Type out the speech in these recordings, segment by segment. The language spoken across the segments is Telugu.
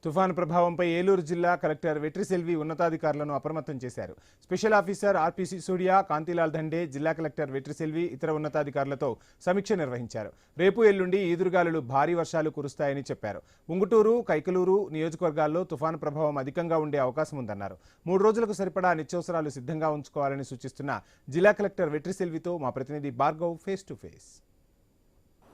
తుఫాను ప్రభావంపై ఏలూరు జిల్లా కలెక్టర్ వెట్రిసెల్వి ఉన్నతాధికారులను అప్రమత్తం చేశారు. స్పెషల్ ఆఫీసర్ ఆర్పీసీ సూర్య, కాంతిలాల్ దండే, జిల్లా కలెక్టర్ వెట్రిసెల్వి ఇతర ఉన్నతాధికారులతో సమీక్ష నిర్వహించారు. రేపు ఎల్లుండి ఈదురుగాలులు భారీ వర్షాలు కురుస్తాయని చెప్పారు. ఉంగుటూరు, కైకలూరు నియోజకవర్గాల్లో తుఫాను ప్రభావం అధికంగా ఉండే అవకాశం ఉందన్నారు. 3 రోజులకు సరిపడా నిత్యావసరాలు సిద్ధంగా ఉంచుకోవాలని సూచిస్తున్న జిల్లా కలెక్టర్ వెట్రిసెల్వితో మా ప్రతినిధి భార్గవ్ ఫేస్ టు ఫేస్.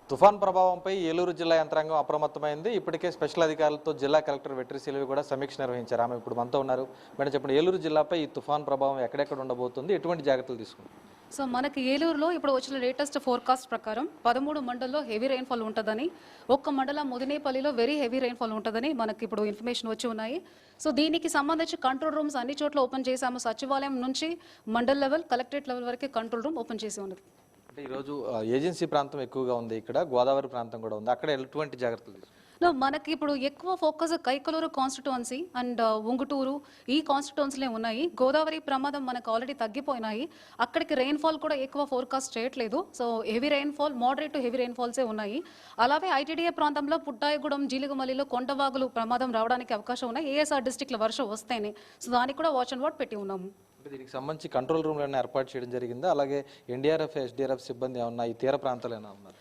తుఫాన్ ప్రభావంపై ఏలూరు జిల్లా యంత్రాంగం అప్రమత్తమైంది. ఇప్పటికే స్పెషల్ అధికారులతో జిల్లా కలెక్టర్ వెట్రిసెల్వి కూడా సమీక్ష నిర్వహించారు. ఆమె ఇప్పుడు మనతో ఉన్నారు. మేడం చెప్పండి, ఏలూరు జిల్లాపై ఈ తుఫాన్ ప్రభావం ఎక్కడెక్కడ ఉండబోతుంది, ఎటువంటి జాగ్రత్తలు తీసుకుంటారు? సో మనకి ఏలూరులో ఇప్పుడు వచ్చిన లేటెస్ట్ ఫోర్కాస్ట్ ప్రకారం 13 మండల్లో హెవీ రెయిన్ఫాల్ ఉంటుందని, ఒక్క మండలం ముదినేపల్లిలో వెరీ హెవీ రెయిన్ఫాల్ ఉంటుందని మనకి ఇప్పుడు ఇన్ఫర్మేషన్ వచ్చి ఉన్నాయి. సో దీనికి సంబంధించి కంట్రోల్ రూమ్స్ అన్ని చోట్ల ఓపెన్ చేశాము. సచివాలయం నుంచి మండల్ లెవెల్, కలెక్టరేట్ లెవెల్ వరకు కంట్రోల్ రూమ్ ఓపెన్ చేసి ఉన్నది. అంటే ఈరోజు ఏజెన్సీ ప్రాంతం ఎక్కువగా ఉంది, ఇక్కడ గోదావరి ప్రాంతం కూడా ఉంది, అక్కడ ఎటువంటి జాగ్రత్తలు తీసుకుంటారు? మనకి ఇప్పుడు ఎక్కువ focus Kaikaluru constituency and Unguturu ఈ కాన్స్టిట్యువెన్సీలే ఉన్నాయి. గోదావరి ప్రమాదం మనకు ఆల్రెడీ తగ్గిపోయినాయి. అక్కడికి రెయిన్ఫాల్ కూడా ఎక్కువ ఫోర్కాస్ట్ చేయట్లేదు. So heavy rainfall, moderate to heavy రెయిన్ఫాల్సే ఉన్నాయి. అలాగే ఐటీడీఏ ప్రాంతంలో పుట్టాయగూడెం, జీలిగమల్లిలో కొండవాగులు ప్రమాదం రావడానికి అవకాశం ఉన్నాయి. ఏఎస్ఆర్ డిస్టిక్లో వర్షం వస్తేనే. సో దానికి కూడా వాచ్ అండ్ వాట్ పెట్టి ఉన్నాము. దీనికి సంబంధించి కంట్రోల్ రూమ్లను ఏర్పాటు చేయడం జరిగిందా? అలాగే ఎన్డీఆర్ఎఫ్, ఎస్డీఆర్ఎఫ్ సిబ్బంది ఏమన్నా ఈ తీర ప్రాంతాలు ఏమైనా ఉన్నారు?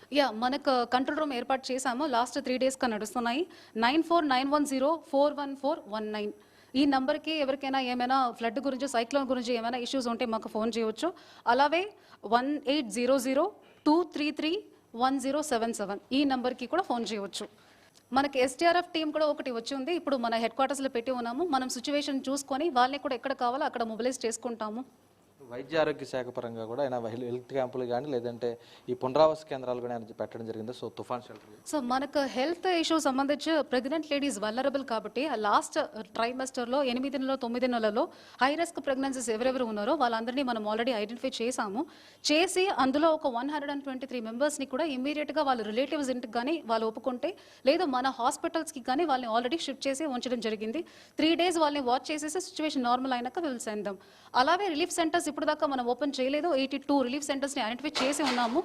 మనకు కంట్రోల్ రూమ్ ఏర్పాటు చేశాము. లాస్ట్ 3 డేస్గా నడుస్తున్నాయి. 9491041419 ఈ నంబర్కి ఎవరికైనా ఏమైనా ఫ్లడ్ గురించి, సైక్లోన్ గురించి ఏమైనా ఇష్యూస్ ఉంటే మాకు ఫోన్ చేయవచ్చు. అలాగే 1800-233-1077 ఈ నంబర్కి కూడా ఫోన్ చేయవచ్చు. మనకి ఎస్టీఆర్ఎఫ్ టీం కూడా ఒకటి వచ్చి ఉంది. ఇప్పుడు మన హెడ్ క్వార్టర్స్లో పెట్టి ఉన్నాము. మనం సిచ్యువేషన్ చూసుకొని వాళ్ళని కూడా ఎక్కడ కావాలో అక్కడ మొబిలైజ్ చేసుకుంటాము. వైద్య ఆరోగ్య శాఖ పరంగా కూడా అయినా హెల్త్ క్యాంపులు కానీ లేదంటే ఈ పునరావాస కేంద్రాలు కూడా పెట్టడం జరిగింది. సో తుఫాన్ షెల్టర్, సో మనకు హెల్త్ ఇష్యూ సంబంధించి ప్రెగ్నెంట్ లేడీస్ వల్నరబుల్ కాబట్టి లాస్ట్ ట్రైమెస్టర్లో 8 నెలలు 9 నెలల్లో హై రిస్క్ ప్రెగ్నెన్సీస్ ఎవరెవరు ఉన్నారో వాళ్ళందరినీ మనం ఆల్రెడీ ఐడెంటిఫై చేసి అందులో ఒక 123 మెంబర్స్ని కూడా ఇమీడియట్గా వాళ్ళ రిలేటివ్స్ ఇంటికి కానీ వాళ్ళు ఒప్పుకుంటే, లేదా మన హాస్పిటల్స్కి కానీ వాళ్ళని ఆల్రెడీ షిఫ్ట్ చేసి ఉంచడం జరిగింది. 3 డేస్ వాళ్ళని వాచ్ చేసేసి సిచ్యువేషన్ నార్మల్ అయినాక విల్ సెండ్ దెమ్. అలాగే రిలీఫ్ సెంటర్స్ ఇప్పుడు దాకా మనం ఓపెన్ చేయలేదు. 82 రిలీఫ్ సెంటర్స్ని ఐడెంటిఫై చేసి ఉన్నాము.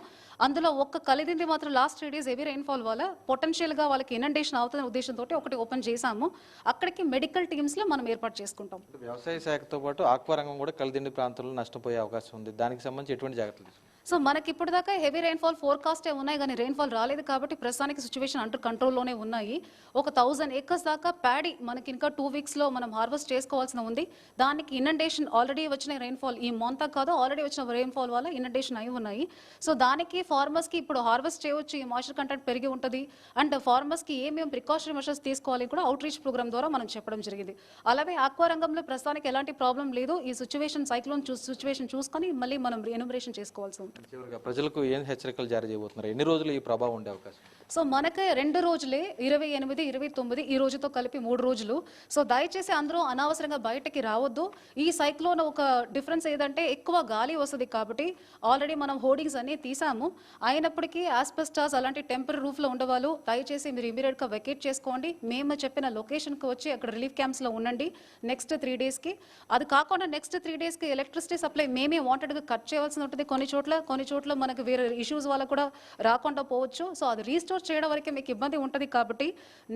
అందులో ఒక్క కలిదింది మాత్రం లాస్ట్ 3 డేస్ హెవీ రెయిన్ఫాల్ వల్ల పొటెన్షియల్గా వాళ్ళకి ఇనండేషన్ అవుతున్న ఉద్దేశంతో ఒకటి ఓపెన్ చేశాము. అక్కడికి మెడికల్ టీమ్స్లో మనం ఏర్పాటు చేసుకుంటాం. వ్యవసాయ శాఖతో పాటు ఆక్వా రంగం కూడా కలిదిండి ప్రాంతంలో నష్టపోయే అవకాశం ఉంది. దానికి సంబంధించి ఎటువంటి జాగ్రత్తలు? సో మనకి ఇప్పుడు దాకా హెవీ రెయిన్ఫాల్ ఫోర్కాస్టే ఉన్నాయి, కానీ రెయిన్ఫాల్ రాలేదు కాబట్టి ప్రస్తుతానికి సిచ్యువేషన్ అండర్ కంట్రోల్లోనే ఉన్నాయి. ఒక 1000 ఏకర్స్ దాకా ప్యాడీ మనకి ఇంకా 2 వీక్స్లో మనం హార్వెస్ట్ చేసుకోవాల్సిన ఉంది. దానికి ఇనండేషన్ ఆల్రెడీ వచ్చిన రెయిన్ఫాల్, ఈ మంత్ కాదు ఆల్రెడీ వచ్చిన రెయిన్ఫాల్ వల్ల ఇనండేషన్ అయి ఉన్నాయి. సో దానికి ఫార్మర్స్కి ఇప్పుడు హార్వెస్ట్ చేయవచ్చు, ఈ మాయిశ్చర్ కంటెంట్ పెరిగి ఉంటుంది. అండ్ ఫార్మర్స్కి ఏమేమి ప్రికాషనరీ మెషర్స్ తీసుకోవాలి కూడా అవుట్ రీచ్ ప్రోగ్రామ్ ద్వారా మనం చెప్పడం జరిగింది. అలాగే ఆక్వా రంగంలో ప్రస్తుతానికి ఎలాంటి ప్రాబ్లం లేదు. ఈ సిచ్యువేషన్ సైక్లోన్ సిచ్యువేషన్ చూసుకొని మళ్ళీ మనం ఎన్యూమరేషన్ చేసుకోవాల్సి ఉంటుంది. ప్రజలకు ఏం హెచ్చరికలు జారీ చేయబోతున్నారు? ఎన్ని రోజులు ఈ ప్రభావం ఉండే అవకాశం? సో మనకి 2 రోజులే, 28, 29 ఈ రోజుతో కలిపి 3 రోజులు. సో దయచేసి అందరూ అనవసరంగా బయటకి రావద్దు. ఈ సైక్లోన్ ఒక డిఫరెన్స్ ఏదంటే ఎక్కువ గాలి వస్తుంది కాబట్టి ఆల్రెడీ మనం హోర్డింగ్స్ అన్నీ తీసాము. అయినప్పటికీ ఆస్బెస్టాస్ అలాంటి టెంపరీ రూఫ్లో ఉండేవాళ్ళు దయచేసి మీరు ఇమీడియట్గా వెకేట్ చేసుకోండి. మేము చెప్పిన లొకేషన్కి వచ్చి అక్కడ రిలీఫ్ క్యాంప్స్లో ఉండండి నెక్స్ట్ 3 డేస్కి. అది కాకుండా నెక్స్ట్ 3 డేస్కి ఎలక్ట్రిసిటీ సప్లై మేమే వాంటెడ్గా కట్ చేయవలసి ఉంటుంది. కొన్ని చోట్ల మనకు వేరే ఇష్యూస్ వల్ల కూడా రాకుండా పోవచ్చు. సో అది రీస్టోర్ చేయడం వరకే మీకు ఇబ్బంది ఉంటుంది కాబట్టి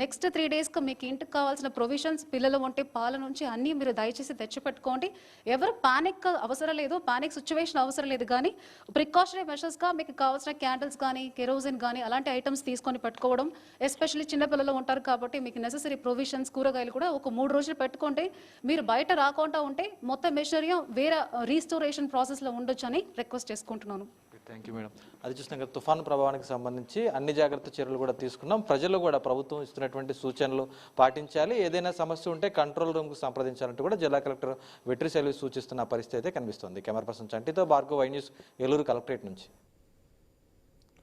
నెక్స్ట్ 3 డేస్కి మీకు ఇంటికి కావాల్సిన ప్రొవిజన్స్, పిల్లల వంటి పాల నుంచి అన్నీ మీరు దయచేసి తెచ్చిపెట్టుకోండి. ఎవరు పానిక్ అవసరం లేదు, పానిక్ సిచ్యువేషన్ అవసరం లేదు. కానీ ప్రికాషనరీ మెషర్స్గా మీకు కావాల్సిన క్యాండిల్స్ కానీ, కెరోసిన్ కానీ అలాంటి ఐటమ్స్ తీసుకొని పెట్టుకోవడం, ఎస్పెషల్లీ చిన్నపిల్లలు ఉంటారు కాబట్టి మీకు నెసెసరీ ప్రొవిజన్స్, కూరగాయలు కూడా ఒక 3 రోజులు పెట్టుకుంటే మీరు బయట రాకుండా ఉంటే మొత్తం మెషర్యం వేరే రీస్టోరేషన్ ప్రాసెస్లో ఉండొచ్చు అని రిక్వెస్ట్ చేసుకుంటున్నాను. Thank you madam. అది చూసినాక తుఫాను ప్రభావానికి సంబంధించి అన్ని జాగ్రత్త చర్యలు కూడా తీసుకున్నాం. ప్రజలు కూడా ప్రభుత్వం ఇస్తున్నటువంటి సూచనలు పాటించాలి. ఏదైనా సమస్య ఉంటే కంట్రోల్ రూమ్కు సంప్రదించాలంటూ కూడా జిల్లా కలెక్టర్ వెట్రిసెల్వి సూచిస్తున్న పరిస్థితి అయితే కనిపిస్తోంది. కెమెరా పర్సన్ చంటితో Bhargav, Y News, Eluru collectorate నుంచి.